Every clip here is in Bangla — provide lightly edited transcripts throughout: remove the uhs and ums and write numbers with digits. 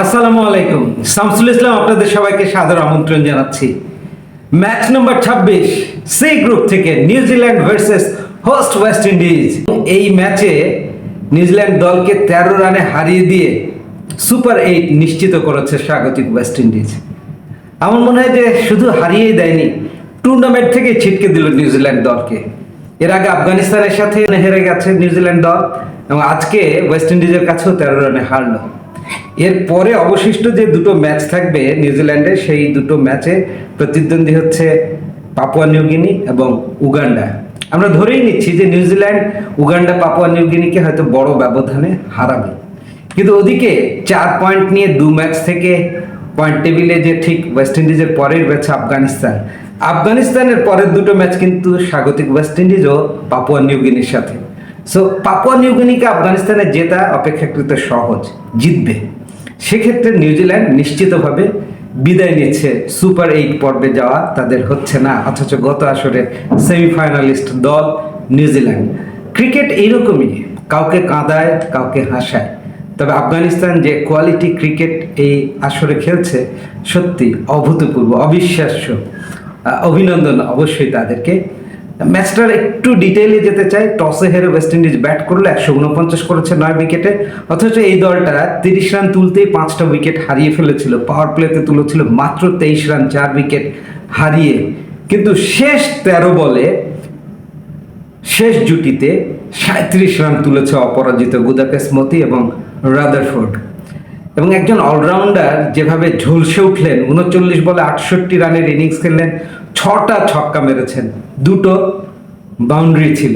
আসসালামু আলাইকুম। শামসুল ইসলাম আপনাদের সবাইকে সাদর আমন্ত্রণ জানাচ্ছি। ম্যাচ নম্বর 26 সি গ্রুপ থেকে New Zealand versus host West Indies. এই ম্যাচে নিউজিল্যান্ড দলকে 13 রানে হারিয়ে দিয়ে সুপার 8 নিশ্চিত করেছে স্বাগতিক ওয়েস্ট ইন্ডিজ। আমার মনে হয় যে শুধু হারিয়েই দেয়নি, টুর্নামেন্ট থেকে ছিটকে দিল নিউজিল্যান্ড দলকে। এর আগে আফগানিস্তানের সাথে হেরে গেছে নিউজিল্যান্ড দল এবং আজকে ওয়েস্ট ইন্ডিজের কাছেও 13 রানে হারলো। এরপরে অবশিষ্ট যে দুটো ম্যাচ থাকবে নিউজিল্যান্ডের, সেই দুটো ম্যাচে প্রতিদ্বন্দ্বী হচ্ছে পাপুয়া নিউগিনি এবং উগান্ডা। আমরা ধরেই নিচ্ছি যে নিউজিল্যান্ড উগান্ডা পাপুয়া নিউগিনিকে হয়তো বড় ব্যবধানে হারাবে, কিন্তু ওদিকে 4 পয়েন্ট নিয়ে 2 ম্যাচ থেকে পয়েন্ট টেবিলে যে ঠিক ওয়েস্ট ইন্ডিজের পরের রয়েছে আফগানিস্তানের পরের দুটো ম্যাচ কিন্তু স্বাগতিক ওয়েস্ট ইন্ডিজ ও পাপুয়া নিউগিনির সাথে। সো পাপুয়া নিউগিনিকে আফগানিস্তানে জেতা অপেক্ষাকৃত সহজ, জিতবে। সেক্ষেত্রে নিউজিল্যান্ড নিশ্চিতভাবে বিদায় নিচ্ছে, সুপার 8 পর্বে যাওয়া তাদের হচ্ছে না, অথচ গত আসরে সেমিফাইনালিস্ট দল নিউজিল্যান্ড। ক্রিকেট এইরকমই, কাউকে কাঁদায় কাউকে হাসায়। তবে আফগানিস্তান যে কোয়ালিটি ক্রিকেট এই আসরে খেলছে সত্যি অভূতপূর্ব, অবিশ্বাস্য। অভিনন্দন অবশ্যই তাদেরকে। ম্যাচটার একটু ডিটেইলে যেতে চাই। টসে হেরে ওয়েস্ট ইন্ডিজ ব্যাট করলো, 149 করেছে 9 উইকেটে। অথচ এই দলটা 30 রান তুলতেই 5টা উইকেট হারিয়ে ফেলেছিল। পাওয়ার প্লেতে তুলেছিল মাত্র 23 রান, 4 উইকেট হারিয়ে। কিন্তু শেষ 13 বলে শেষ জুটিতে 37 রান তুলেছে অপরাজিত গুদাকেস মতি এবং রাদারফোর্ড। এবং একজন অলরাউন্ডার যেভাবে ঝলসে উঠলেন, 39 বলে 68 রানের ইনিংস খেললেন, 6টা ছক্কা মেরেছেন, 2টো বাউন্ডারি ছিল।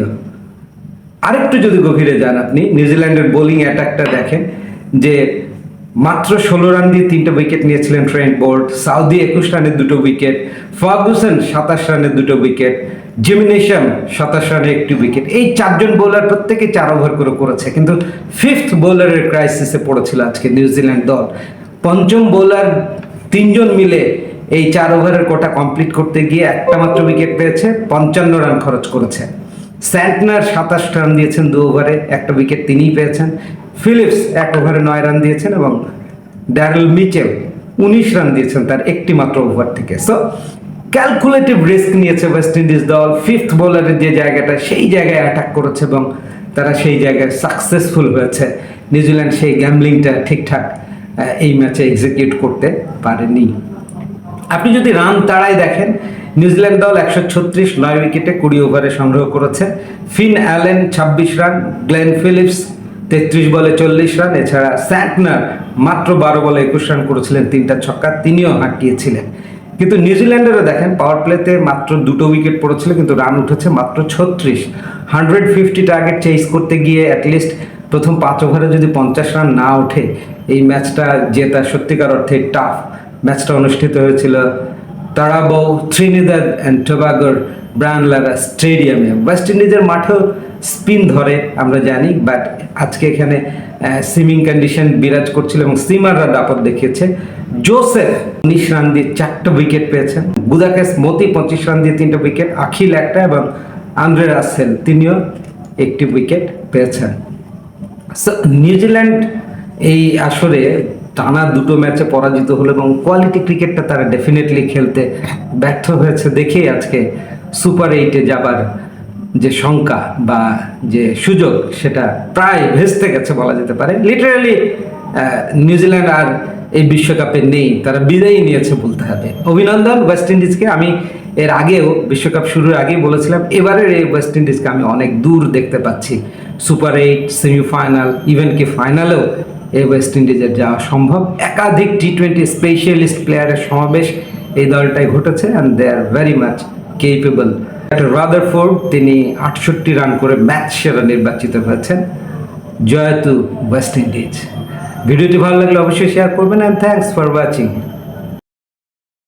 আরেকটু যদি গভীরে যান আপনি, নিউজিল্যান্ডের বোলিং অ্যাটাকটা দেখেন যে মাত্র 16 রান দিয়ে 3টা উইকেট নিয়েছিলেন ট্রেন্ট বোল্ট, সাউদি 21 রানে 2টো উইকেট, ফার্গুসন 27 রানে 2টো উইকেট, জিমি নেশাম 27 রানে 1টি উইকেট। এই 4 জন বোলার প্রত্যেকে 4 ওভার করে করেছে, কিন্তু 5th বোলারের ক্রাইসিসে পড়েছিল আজকে নিউজিল্যান্ড দল। পঞ্চম বোলার 3 জন মিলে এই 4 ওভারের কোটা কমপ্লিট করতে গিয়ে একটা মাত্র উইকেট পেয়েছে, 55 রান খরচ করেছে। স্যান্টনার 27 রান দিয়েছেন 2 ওভারে, একটা উইকেট তিনিই পেয়েছেন। ফিলিপস 1 ওভারে 9 রান দিয়েছেন এবং ড্যারেল মিচেল 19 রান দিয়েছেন তার একটি মাত্র ওভার থেকে। সো ক্যালকুলেটিভ রিস্ক নিয়েছে ওয়েস্ট ইন্ডিজ দল। 5th বোলারের যে জায়গাটা, সেই জায়গায় অ্যাটাক করেছে এবং তারা সেই জায়গায় সাকসেসফুল হয়েছে। নিউজিল্যান্ড সেই গ্যাম্বলিংটা ঠিকঠাক এই ম্যাচে এক্সিকিউট করতে পারেনি। আপনি যদি রান তাড়াই দেখেন, নিউজিল্যান্ড দল 136 9 উইকেটে 20 ওভারে সংগ্রহ করেছে। Finn Allen 26 run, Glenn Phillips 33 বলে 40 রান, এছাড়া স্যান্টনার মাত্র 12 বলে 21 রান করেছিলেন, 3টা ছক্কা, তিনিও হাঁকিয়েছিলেন। কিন্তু নিউজিল্যান্ডেরও দেখেন পাওয়ার প্লেতে মাত্র 2টো উইকেট পড়েছিল, কিন্তু রান উঠেছে মাত্র 36। 150 টার্গেট চেস করতে গিয়ে অ্যাটলিস্ট প্রথম 5 ওভারে যদি 50 রান না ওঠে, এই ম্যাচটা জেতা সত্যিকার অর্থে টাফ। ম্যাচটা অনুষ্ঠিত হয়েছিল তারাবো ত্রিনিদাদ অ্যান্ড টোবাগোর ব্রায়ান লারা স্টেডিয়ামে। ওয়েস্ট ইন্ডিজের মাঠেও স্পিন ধরে আমরা জানি, বাট আজকে এখানে সিমিং কন্ডিশন বিরাজ করছিল এবং সিমাররা দাপট দেখিয়েছে। জোসেফ 19 রান দিয়ে 4টা উইকেট পেয়েছেন, গুদাকেস মতি 25 রান দিয়ে 3টা উইকেট, আখিল একটা এবং আন্দ্রে রাসেল তিনিও 1টি উইকেট পেয়েছেন। নিউজিল্যান্ড এই আসরে টানা 2টো ম্যাচে পরাজিত হলো এবং কোয়ালিটি ক্রিকেটটা তারা ডেফিনেটলি খেলতে ব্যর্থ হয়েছে দেখেই আজকে সুপার 8-এ যাবার যে শঙ্কা বা যে সুযোগ, সেটা প্রায় ভেস্তে গেছে বলা যেতে পারে। লিটারালি নিউজিল্যান্ড আর এই বিশ্বকাপে নেই, তারা বিদায় নিয়েছে বলতে হবে। অভিনন্দন ওয়েস্ট ইন্ডিজকে। আমি এর আগেও বিশ্বকাপ শুরুর আগেই বলেছিলাম, এবারের এই ওয়েস্ট ইন্ডিজকে আমি অনেক দূর দেখতে পাচ্ছি। সুপার 8, সেমিফাইনাল, ইভেন কি ফাইনালেও এই ওয়েস্ট ইন্ডিজের যাওয়া সম্ভব। একাধিক টি-20 স্পেশালিস্ট প্লেয়ারের সমাবেশ এই দলটাই ঘটেছে and they are very much capable. Rutherford তিনি 68 রান করে ম্যাচ সেরা নির্বাচিত হয়েছেন। জয় টু ওয়েস্ট ইন্ডিজ। ভিডিওটি ভালো লাগলে অবশ্যই শেয়ার করবেন, অ্যান্ড থ্যাঙ্কস ফর ওয়াচিং।